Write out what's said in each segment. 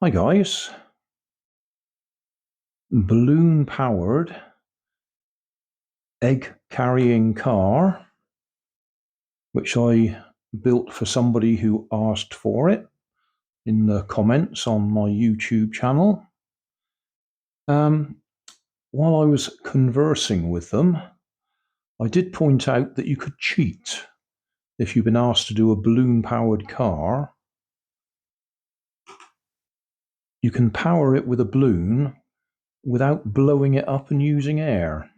Hi guys, balloon powered egg carrying car, which I built for somebody who asked for it in the comments on my YouTube channel. While I was conversing with them, I did point out that you could cheat if you've been asked to do a balloon powered car. You can power it with a balloon without blowing it up and using air.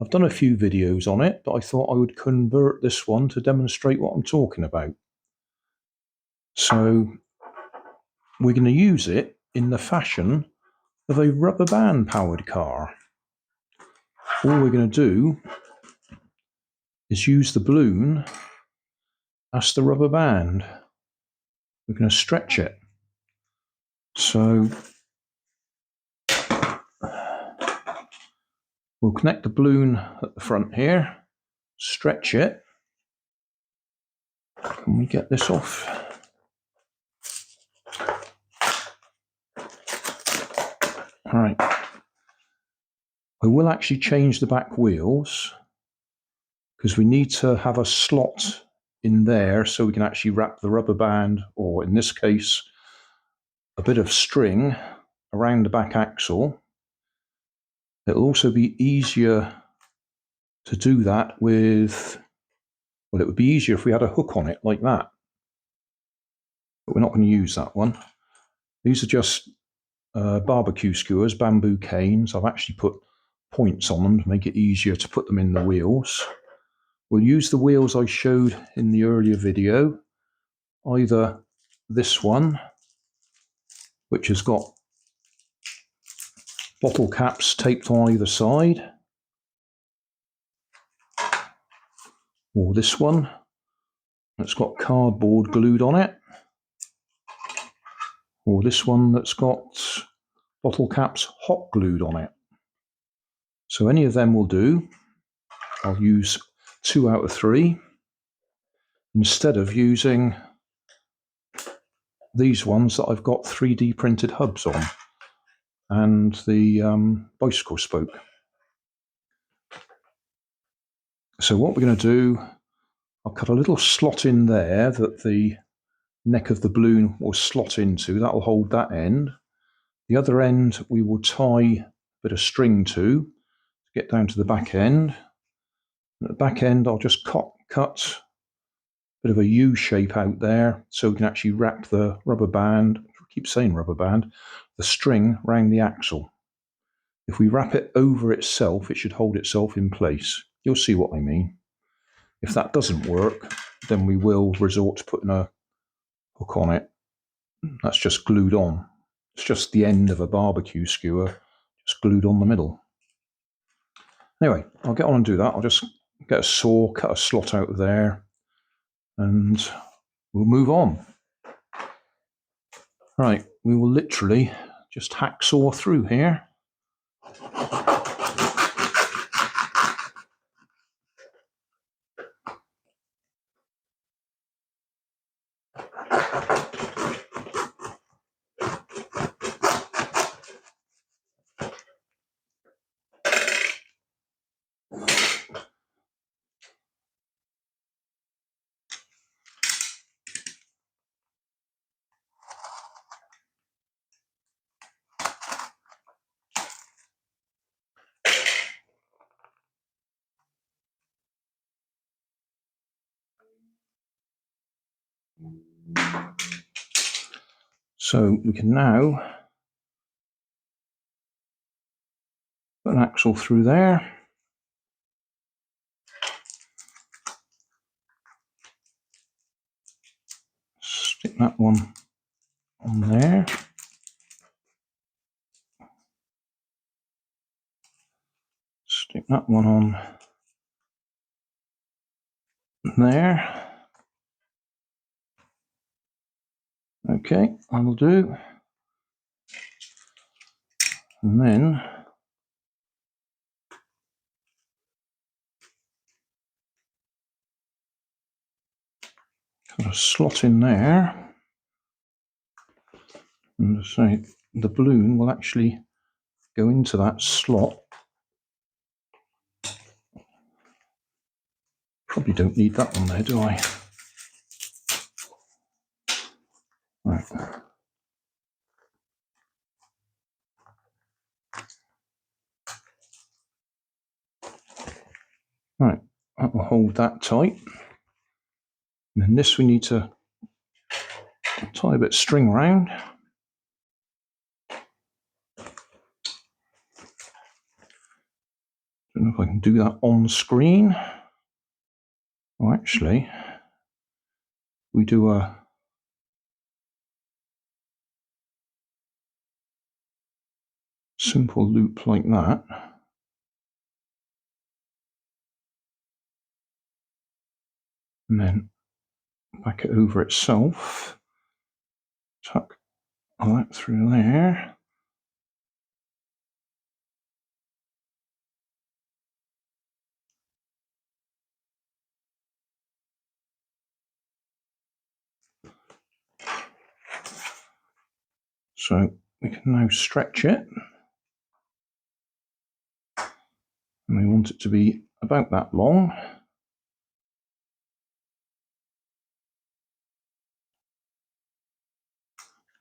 I've done a few videos on it, but I thought I would convert this one to demonstrate what I'm talking about. So we're going to use it in the fashion of a rubber band powered car. All we're going to do is use the balloon as the rubber band. We're going to stretch it. So we'll connect the balloon at the front here, stretch it. Can we get this off? All right. I will actually change the back wheels because we need to have a slot in there so we can actually wrap the rubber band, or in this case, a bit of string around the back axle. It'll also be easier to do that with, well, it would be easier if we had a hook on it like that. But we're not going to use that one. These are just barbecue skewers, bamboo canes. I've actually put points on them to make it easier to put them in the wheels. We'll use the wheels I showed in the earlier video, either this one, which has got bottle caps taped on either side, or this one that's got cardboard glued on it, or this one that's got bottle caps hot glued on it. So any of them will do. I'll use 2 out of 3 instead of using these ones that I've got 3D printed hubs on and the bicycle spoke. So what we're going to do, I'll cut a little slot in there that the neck of the balloon will slot into. That will hold that end. The other end we will tie a bit of string to get down to the back end. And at the back end I'll just cut a bit of a U shape out there so we can actually wrap the rubber band, I keep saying rubber band, the string around the axle. If we wrap it over itself, it should hold itself in place. You'll see what I mean. If that doesn't work, then we will resort to putting a hook on it. That's just glued on. It's just the end of a barbecue skewer, just glued on the middle. Anyway, I'll get on and do that. I'll just get a saw, cut a slot out of there, and we'll move on. Right, we will literally just hacksaw through here. So we can now put an axle through there. Stick that one on there. Stick that one on there. Okay, that'll do. And then got a slot in there. And so the balloon will actually go into that slot. Probably don't need that one there, do I? Right. Right, that will hold that tight. And then this we need to tie a bit of string around. Don't know if I can do that on screen. Oh, actually, we do a simple loop like that. And then back it over itself. Tuck all that through there. So we can now stretch it. And we want it to be about that long.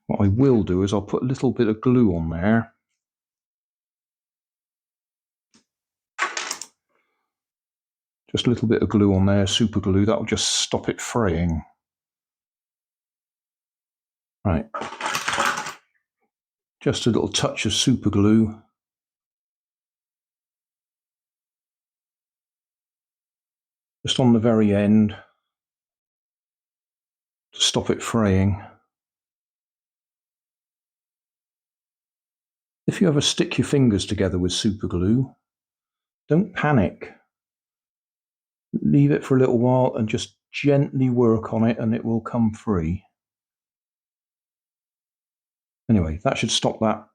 What I will do is I'll put a little bit of glue on there. Just a little bit of glue on there, super glue, that'll just stop it fraying. Right. Just a little touch of super glue. Just on the very end to stop it fraying. If you ever stick your fingers together with super glue, don't panic. Leave it for a little while and just gently work on it and it will come free. Anyway, that should stop that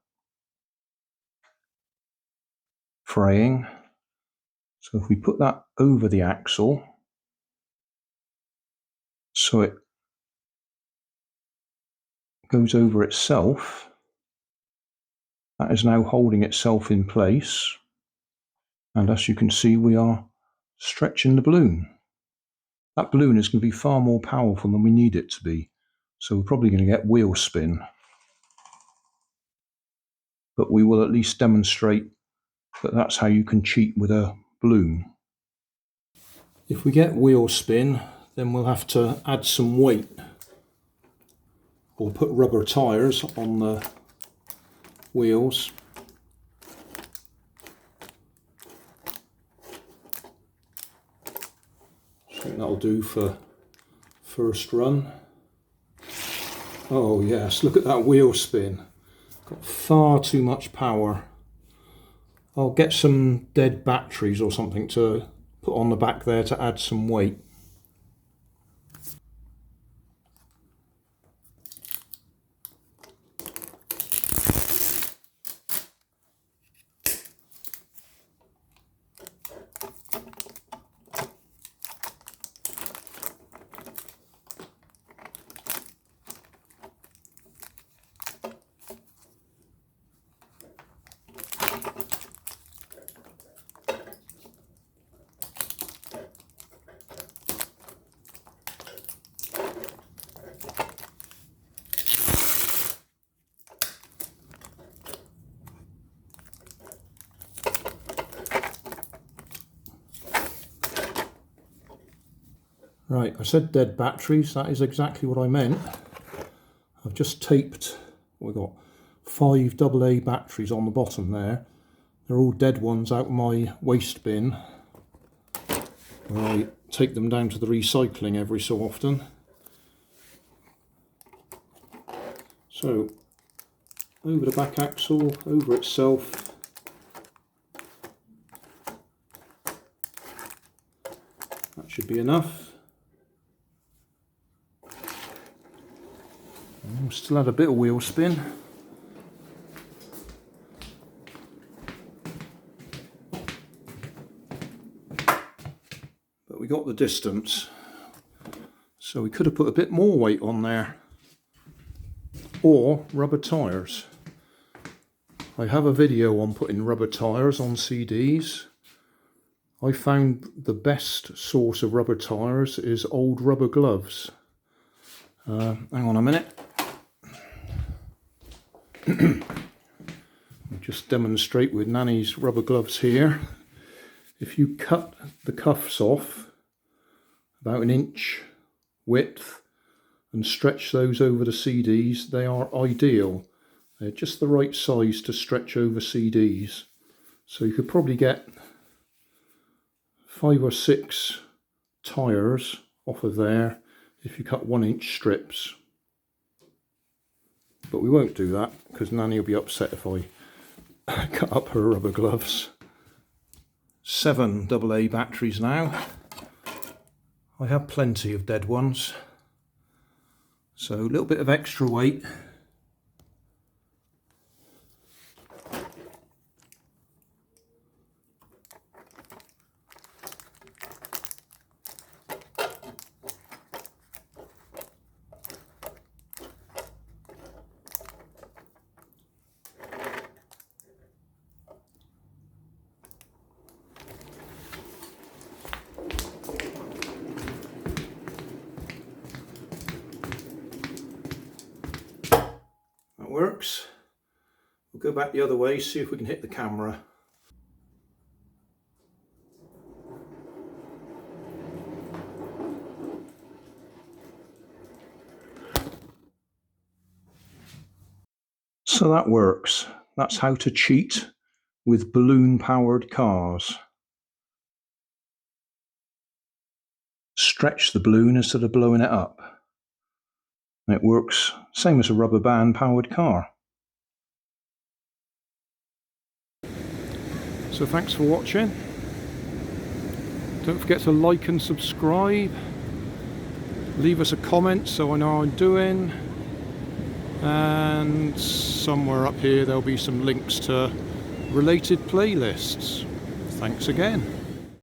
fraying. So if we put that over the axle, so it goes over itself, that is now holding itself in place. And as you can see, we are stretching the balloon. That balloon is going to be far more powerful than we need it to be. So we're probably going to get wheel spin. But we will at least demonstrate that that's how you can cheat with a balloon. If we get wheel spin, then we'll have to add some weight or put rubber tyres on the wheels. So that'll do for first run. Oh yes, look at that wheel spin. Got far too much power. I'll get some dead batteries or something to put on the back there to add some weight. Right, I said dead batteries, that is exactly what I meant. I've just taped, we've got 5 AA batteries on the bottom there. They're all dead ones out of my waste bin. I take them down to the recycling every so often. So, over the back axle, over itself. That should be enough. Still had a bit of wheel spin. But we got the distance. So we could have put a bit more weight on there. or rubber tyres. I have a video on putting rubber tyres on CDs. I found the best source of rubber tyres is old rubber gloves. Hang on a minute. I'll just demonstrate with Nanny's rubber gloves here. If you cut the cuffs off about 1 inch width and stretch those over the CDs, they are ideal. They're just the right size to stretch over CDs. So you could probably get 5 or 6 tyres off of there if you cut 1 inch strips. But we won't do that because Nanny will be upset if I cut up her rubber gloves. 7 AA batteries now. I have plenty of dead ones. So a little bit of extra weight. Works. We'll go back the other way, see if we can hit the camera. So that works. That's how to cheat with balloon powered cars. Stretch the balloon instead of blowing it up. And it works same as a rubber band powered car. So thanks for watching. Don't forget to like and subscribe. Leave us a comment so I know how I'm doing. And somewhere up here there'll be some links to related playlists. Thanks again.